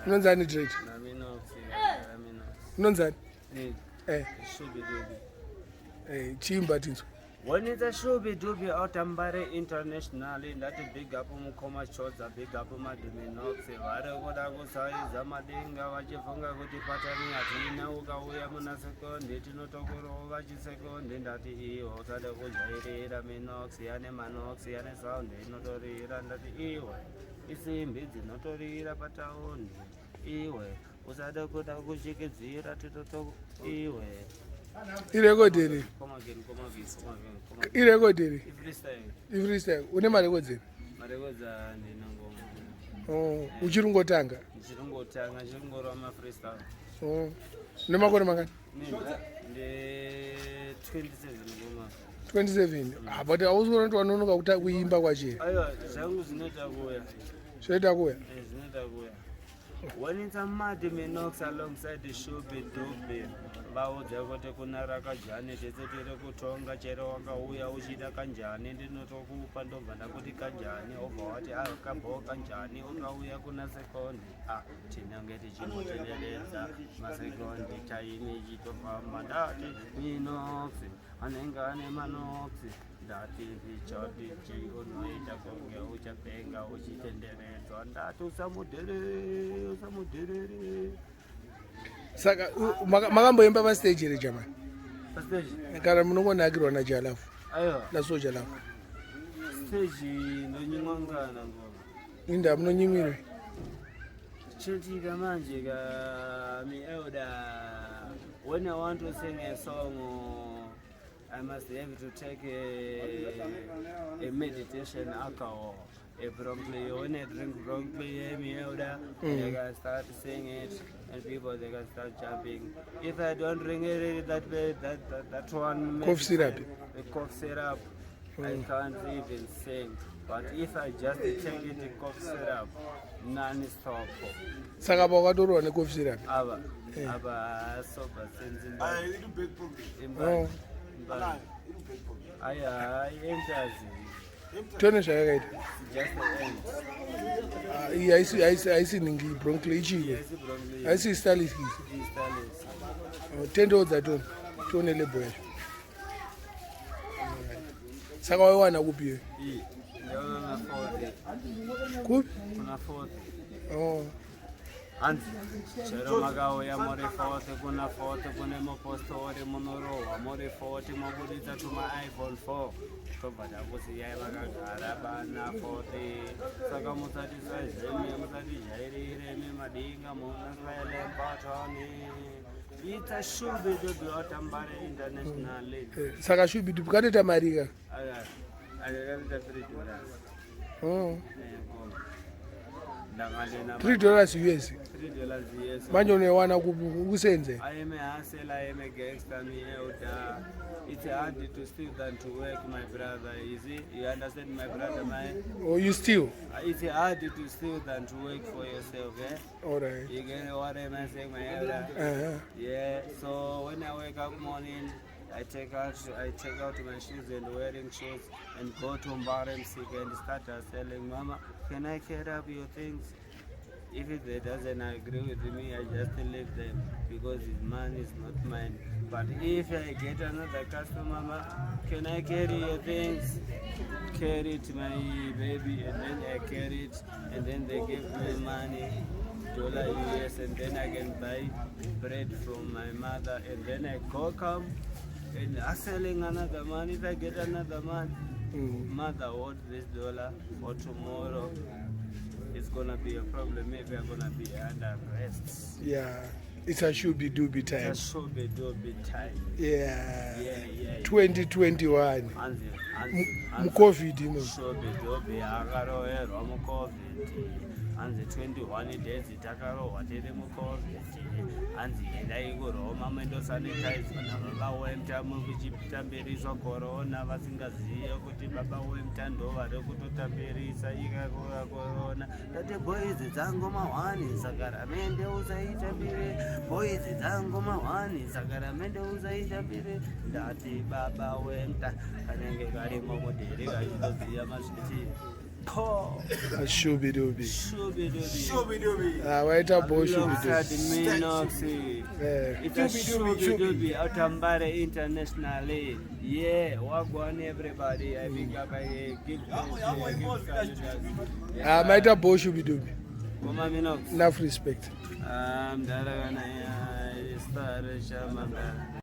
Unonzani trade? Unonzani? Shubhidhubhi. Chimba tinzo. When it's a Shubhidhubhi out Mbare internationally, that big up Mukoma Chodza, big up Madiminox, Varagoda Gosai, Zamadinga, Vajifunga, Guti Patani, Atina, Uga, Uyamuna second, Nitino Tokoro, Vaji second, then that he was at the Hwezha, Minox, Yane Manox, Yane Sound, Notori, and that he was. It's him, it's Notori, Pataon, Ewe, was at the Godagushik, Zira to Toto, Ewe. Irekoderi. Come again. Irekoderi. Freestyle. Une mari kodzeni? Mari kodza ndinongoma. Uchirungotanga? Ndichirungotanga, chirungorama freestyle. Nemakore mangani? Ndi 27 ngoma. 27. But ausona kuti wanonoka kuti kuimba kwache. Aiwa, zvangu zvinoita kuya. Zvoita kuya? Zvinoita kuya. When it's a mad minox alongside the Shubhidhubhi, vaudza kuti kuna rakajani tese tiri kutonga chero wakauya uchida kanjani ndinotokupa ndobva ndakuti kanjani obva wati akabvawo kanjani ukauya kuna sekondi tinenge tichinotenderedza masekondi taini ichitofamba ndati minoxi anenge ane manoxi ndati ndichodichi unoita kunge uchapenga uchitenderedzwa ndati usamudherere. Saka makamboimba pastage here jamani? Pastage? Kana munongonakirwa nachalafu? Aiwa. Nasoja lafu? Stage ndonyimwangana ngoma. Inda munonyimwire? Chotika manje ka mi elder. When I want to sing a song, I must have to take a meditation alcohol. Broccoli, when I drink broccoli, me elder, they can start singing it, and people they can start jumping. If I don't drink it that way, that one cough syrup. The cough syrup, I can't even sing. But if I just take it, the cough syrup, non-stop. Saka bakatorwa ne cough syrup. Aba soba senzimbali. I little big problem. I enters. Tone zvayakaita. Just the end. Haisi ningi broccoli ichiko. Haisi stalis kisi. Tendo dzaton. Tone lebo yacho. Saka waiwana kupi iwe? Ndona 40. Kupi? Kuna 40. Anzi, chero makauya muri 40, kuna 40, kune mupostori munorohwa muri 40, mabuditsa tuma iPhone 4. Tobva takusiyai vakagara bana 40. Saka musati sazveme, musati jairire memadinga munasvaile patoni. It's a Shubhidhubhi out Mbare internationally. Saka Shubhidhubhi katoita marika? Akakaita $3. $3 US. $3 US. Manje unowana kusenze? I am a hustler, I am a gangster, me elder. It's harder to steal than to work, my brother. You understand, my brother, man? Oh, you steal? It's harder to steal than to work for yourself, eh? Alright. You get what I'm saying, my elder? Yeah. So when I wake up morning, I take out my shoes and wearing shoes and go to Mbare and start selling. Mama, can I carry up your things? If they doesn't agree with me, I just leave them because his money is not mine. But if I get another customer, Mama, can I carry your things? Carry it, my baby, and then I carry it, and then they give me money, $1 US, and then I can buy bread from my mother, and then I go come and I'm selling another money. If I get another money, mother wants this $1 for tomorrow. It's gonna be a problem. Maybe I'm gonna be under arrest. Yeah, it's a Shubhidhubhi time. It's a Shubhidhubhi time. Yeah. 2021. Covid. Shubhidhubhi akaroerwa muCovid. Anzi 21 days takarohwa tiri muCovid. Anzi endai kuRoma mendosanitize baba wemta mukuchitambiriswa corona vasingaziye kuti baba wemta ndo vari kutotambirisa ikakuya corona. Ndati boys dzangu mahwani sakaramende usaitambire. Boys dzangu mahwani sakaramende usaitambire. Ndati baba wemta kanenge karimo mudhiri kachitoziya masviti. Po. Shubhidhubhi. Shubhidhubhi. Waita bo Shubhidhubhi. Alongside Minoxi. It's a Shubhidhubhi out of Mbare internationally. Yeah, wagwan everybody. I pick up I give Maita bo Shubhidhubhi. Mama Minox. Enough respect. Daragana star Shamanda.